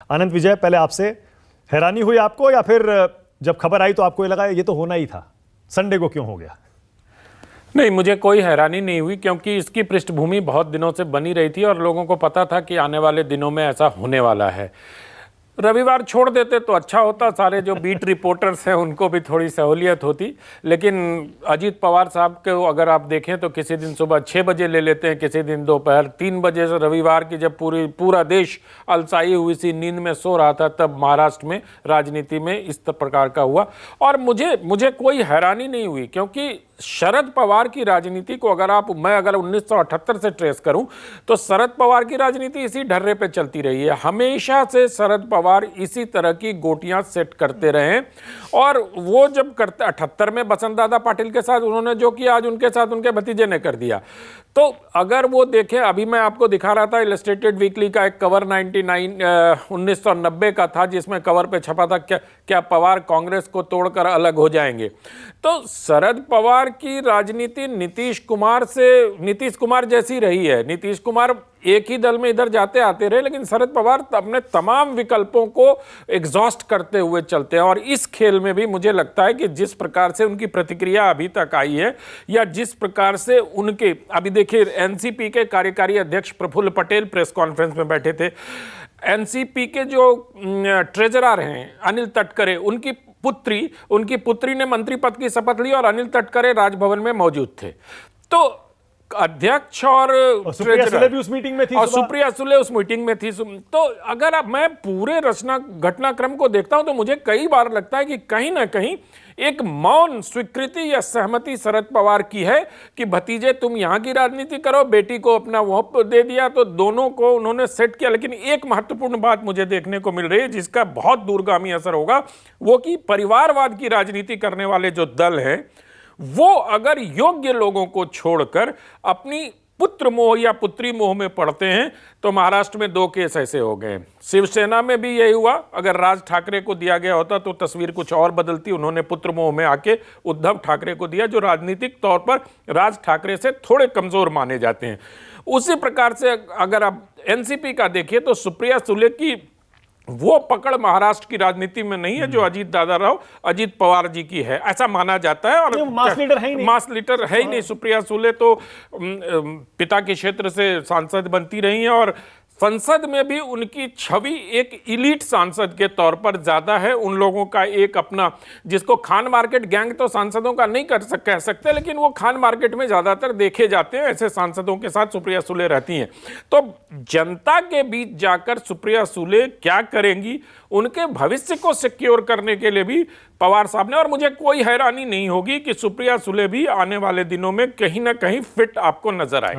आनंद विजय, पहले आपसे, हैरानी हुई आपको या फिर जब खबर आई तो आपको ये लगा ये तो होना ही था, संडे को क्यों हो गया? नहीं, मुझे कोई हैरानी नहीं हुई क्योंकि इसकी पृष्ठभूमि बहुत दिनों से बनी रही थी और लोगों को पता था कि आने वाले दिनों में ऐसा होने वाला है। रविवार छोड़ देते तो अच्छा होता, सारे जो बीट रिपोर्टर्स हैं उनको भी थोड़ी सहूलियत होती। लेकिन अजीत पवार साहब को अगर आप देखें तो किसी दिन सुबह 6 बजे ले लेते हैं, किसी दिन दोपहर 3 बजे से। रविवार की जब पूरा देश अलसाई हुई सी नींद में सो रहा था, तब महाराष्ट्र में राजनीति में इस प्रकार का हुआ। और मुझे कोई हैरानी नहीं हुई क्योंकि शरद पवार की राजनीति को अगर 1978 से ट्रेस करूं तो शरद पवार की राजनीति इसी ढर्रे पे चलती रही है। हमेशा से शरद पवार इसी तरह की गोटियां सेट करते रहे और वो जब करते 78 में बसंत दादा पाटिल के साथ उन्होंने जो किया, आज उनके साथ उनके भतीजे ने कर दिया। तो अगर वो देखें, अभी मैं आपको दिखा रहा था इलस्ट्रेटेड वीकली का एक कवर 1990 का था, जिसमें कवर पे छपा था क्या पवार कांग्रेस को तोड़कर अलग हो जाएंगे। तो शरद पवार की राजनीति नीतीश कुमार जैसी रही है। नीतीश कुमार एक ही दल में इधर जाते आते रहे, लेकिन शरद पवार अपने तमाम विकल्पों को एग्जॉस्ट करते हुए चलते हैं। और इस खेल में भी मुझे लगता है कि जिस प्रकार से उनकी प्रतिक्रिया अभी तक आई है, या जिस प्रकार से उनके, अभी देखिए एनसीपी के कार्यकारी अध्यक्ष प्रफुल्ल पटेल प्रेस कॉन्फ्रेंस में बैठे थे। एनसीपी के जो ट्रेजरर हैं अनिल तटकरे, उनकी पुत्री ने मंत्री पद की शपथ ली और अनिल तटकरे राजभवन में मौजूद थे। तो अध्यक्ष और सुप्रिया सुले भी उस मीटिंग में थी, और सुप्रिया सुले उस मीटिंग में थी। तो अगर अब मैं पूरे घटनाक्रम को देखता हूं तो मुझे कई बार लगता है कि कहीं ना कहीं एक मौन स्वीकृति या सहमति शरद पवार की है कि भतीजे तुम यहां की राजनीति करो, बेटी को अपना वो दे दिया, तो दोनों को उन्होंने सेट किया। लेकिन एक महत्वपूर्ण बात मुझे देखने को मिल रही है जिसका बहुत दूरगामी असर होगा, वो कि परिवारवाद की राजनीति करने वाले जो दल हैं वो अगर योग्य लोगों को छोड़कर अपनी पुत्र मोह या पुत्री मोह में पड़ते हैं तो महाराष्ट्र में 2 केस ऐसे हो गए। शिवसेना में भी यही हुआ। अगर राज ठाकरे को दिया गया होता तो तस्वीर कुछ और बदलती। उन्होंने पुत्र मोह में आके उद्धव ठाकरे को दिया, जो राजनीतिक तौर पर राज ठाकरे से थोड़े कमजोर माने जाते हैं। उसी प्रकार से अगर आप एनसीपी का देखिए तो सुप्रिया सुले की वो पकड़ महाराष्ट्र की राजनीति में नहीं है जो अजीत पवार जी की है, ऐसा माना जाता है। और मास लीडर है ही नहीं, सुप्रिया सुले तो पिता के क्षेत्र से सांसद बनती रही हैं और संसद में भी उनकी छवि एक इलीट सांसद के तौर पर ज्यादा है। उन लोगों का एक अपना, जिसको खान मार्केट गैंग तो सांसदों का नहीं कह सकते, लेकिन वो खान मार्केट में ज्यादातर देखे जाते हैं। ऐसे सांसदों के साथ सुप्रिया सुले रहती हैं। तो जनता के बीच जाकर सुप्रिया सुले क्या करेंगी, उनके भविष्य को सिक्योर करने के लिए भी पवार साहब ने, और मुझे कोई हैरानी नहीं होगी कि सुप्रिया सुले भी आने वाले दिनों में कहीं ना कहीं फिट आपको नजर आए।